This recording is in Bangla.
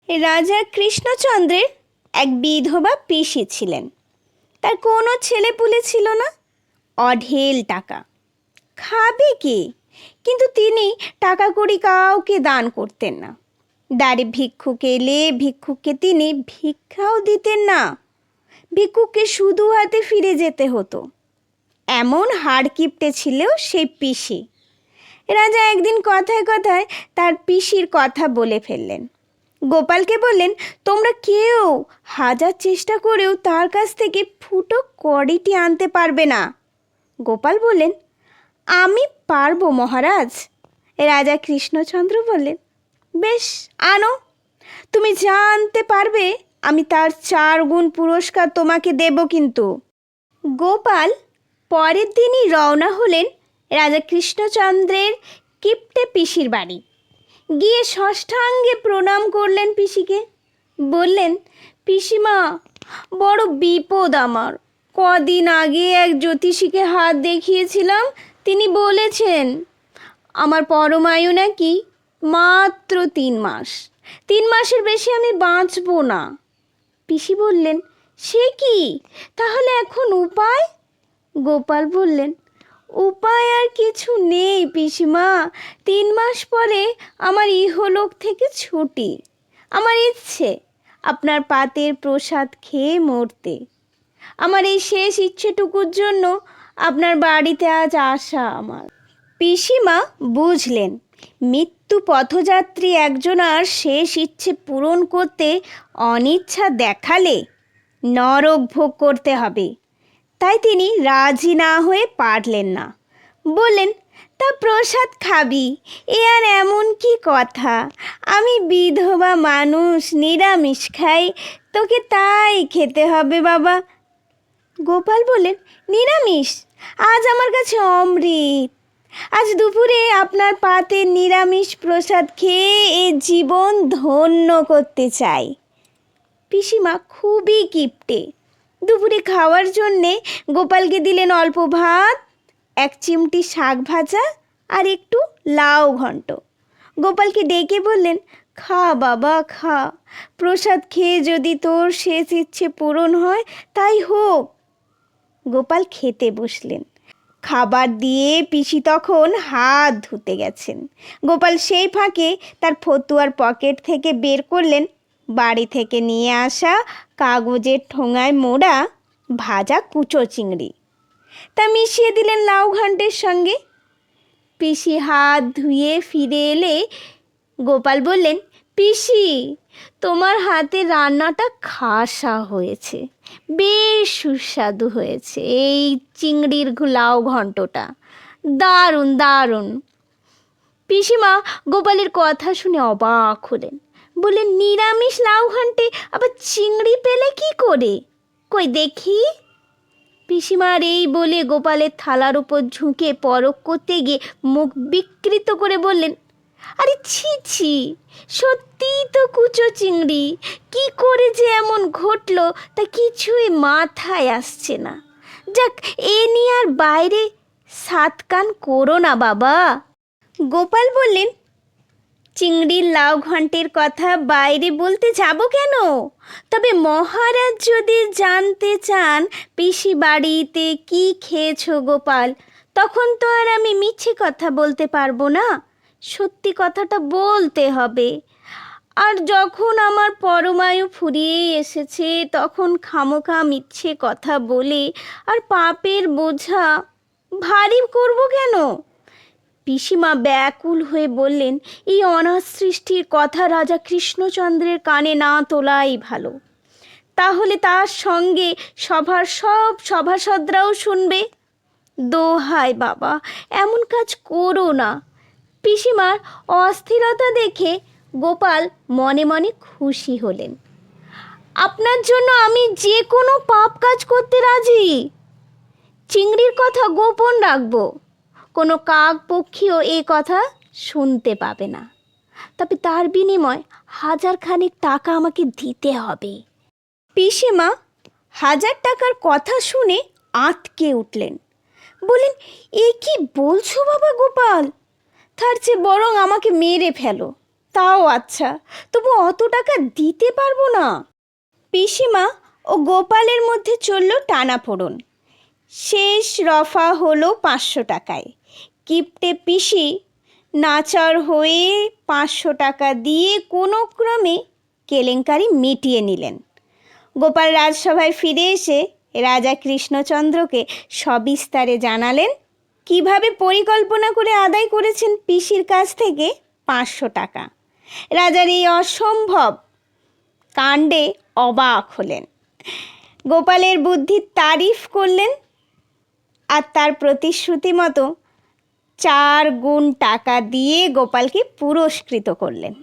রাজা কৃষ্ণচন্দ্রের এক বিধবা পিসি ছিলেন। তার কোনো ছেলেপুলে ছিল না, অঢেল টাকা। খাবে কে? কিন্তু তিনি টাকা কড়ি কাউকে দান করতেন না। দ্বারে ভিক্ষুক এলে ভিক্ষুককে তিনি ভিক্ষাও দিতেন না। ভিক্ষুককে শুধু হাতে ফিরে যেতে হতো। এমন হাড় কিপটে ছিল সেই পিসি। রাজা একদিন কথায় কথায় তার পিসির কথা বলে ফেললেন। গোপালকে বললেন, তোমরা কেউ হাজার চেষ্টা করেও তার কাছ থেকে ফুটো কড়িটি আনতে পারবে না। গোপাল বললেন, আমি পারবো মহারাজ। রাজা কৃষ্ণচন্দ্র বললেন, বেশ, আনো। তুমি যা আনতে পারবে আমি তার 4 গুণ পুরস্কার তোমাকে দেব। কিন্তু গোপাল পরের দিনই রওনা হলেন রাজা কৃষ্ণচন্দ্রের কিপ্টে পিসির বাড়ি। গিয়ে ষষ্ঠাঙ্গে প্রণাম করলেন পিসিকে। বললেন, পিসিমা, বড় বিপদ আমার। কদিন আগে এক জ্যোতিষীকে হাত দেখিয়েছিলাম। তিনি বলেছেন আমার পরমায়ু নাকি মাত্র 3 মাস। 3 মাসের বেশি আমি বাঁচব না। পিসি বললেন, সে কি? তাহলে এখন উপায়? গোপাল বললেন, উপায় আর কিছু নেই পিসিমা। 3 মাস পরে আমার ইহলোক থেকে ছুটি। আমার ইচ্ছে আপনার পাতের প্রসাদ খেয়ে মরতে। আমার এই শেষ ইচ্ছেটুকুর জন্য আপনার বাড়িতে আজ আসা আমার। পিসিমা বুঝলেন মৃত্যু পথযাত্রী একজনার শেষ ইচ্ছে পূরণ করতে অনিচ্ছা দেখালে নরক ভোগ করতে হবে। তাই তিনি রাজি না হয়ে পারলেন না। বললেন, তা প্রসাদ খাবি, এ আর এমন কি কথা? আমি বিধবা মানুষ, নিরামিষ খাই, তোকে তাই খেতে হবে বাবা। গোপাল বললেন, নিরামিষ? আজ আমার কাছে অমৃত। আজ দুপুরে আপনার পাতে নিরামিষ প্রসাদ খেয়ে এ জীবন ধন্য করতে চাই। পিসিমা খুবই কিপ্টে। দুপুরে খাওয়ার জন্যে গোপালকে দিলেন অল্প ভাত, 1 চিমটি শাক ভাজা আর একটু লাউ ঘন্ট। গোপালকে ডেকে বললেন, খা বাবা খা। প্রসাদ খেয়ে যদি তোর শেষ ইচ্ছে পূরণ হয় তাই হোক। গোপাল খেতে বসলেন। খাবার দিয়ে পিসি তখন হাত ধুতে গেছেন। গোপাল সেই ফাঁকে তার ফতুয়ার পকেট থেকে বের করলেন বাড়ি থেকে নিয়ে আসা কাগজের ঠোঙায় মোড়া ভাজা কুচো চিংড়ি। তা মিশিয়ে দিলেন লাউ ঘন্টের সঙ্গে। পিসি হাত ধুয়ে ফিরে এলে গোপাল বললেন, পিসি, তোমার হাতে রান্নাটা খাসা হয়েছে, বেশ সুস্বাদু হয়েছে। এই চিংড়ির লাউ ঘন্টটা দারুণ দারুণ। পিসিমা গোপালের কথা শুনে অবাক হলেন। বললেন, নিরামিষ লাউ ঘন্টে আবার চিংড়ি পেলে কি করে? কই দেখি। পিসিমার এই বলে গোপালের থালার উপর ঝুঁকে পরখ করতে গিয়ে মুখ বিকৃত করে বললেন, আরে ছি ছি, সত্যিই তো কুচো চিংড়ি। কি করে যে এমন ঘটলো তা কিছুই মাথায় আসছে না। যাক, এ নিয়ে আর বাইরে সাত কান করো না বাবা। গোপাল বললেন, চিংড়ির লাউ ঘন্টের কথা বাইরে বলতে যাব কেন? তবে মহারাজ যদি জানতে চান পিসি বাড়িতে কি খেয়েছো গোপাল, তখন তো আর আমি মিছে কথা বলতে পারবো না। সত্যি কথাটা বলতে হবে। আর যখন আমার পরমায়ু ফুরিয়ে এসেছে তখন খামোখা মিথ্যে কথা বলে আর পাপের বোঝা ভারী করব কেন? পিসিমা ব্যাকুল হয়ে বললেন, এই অনাথ সৃষ্টির কথা রাজা কৃষ্ণচন্দ্রের কানে না তোলাই ভালো। তাহলে তার সঙ্গে সভার সব সভাসদরাও শুনবে। দোহাই বাবা, এমন কাজ করো না। পিসিমার অস্থিরতা দেখে গোপাল মনে মনে খুশি হলেন। আপনার জন্য আমি যে কোনো পাপ কাজ করতে রাজি। চিংড়ির কথা গোপন রাখবো। কোনো কাক পক্ষীও এ কথা শুনতে পাবে না। তবে তার বিনিময় 1000 খানেক টাকা আমাকে দিতে হবে। পিসিমা 1000 টাকার কথা শুনে আঁতকে উঠলেন। বললেন, এ কি বলছো বাবা গোপাল? তার চেয়ে বরং আমাকে মেরে ফেলো। তাও আচ্ছা, তবু অত টাকা দিতে পারবো না। পিসিমা ও গোপালের মধ্যে চলল টানাপোড়েন। শেষ রফা হলো 500 টাকায়। কিপ্টে পিসি নাচার হয়ে 500 টাকা দিয়ে কোনো ক্রমে কেলেঙ্কারি মিটিয়ে নিলেন। গোপাল রাজসভায় ফিরে এসে রাজা কৃষ্ণচন্দ্রকে সবিস্তারে জানালেন কিভাবে পরিকল্পনা করে আদায় করেছেন পিসির কাছ থেকে 500 টাকা। রাজার এই অসম্ভব কাণ্ডে অবাক হলেন। গোপালের বুদ্ধির তারিফ করলেন আর তার প্রতিশ্রুতি মতো 4 গুণ টাকা দিয়ে গোপালকে পুরস্কৃত করলেন।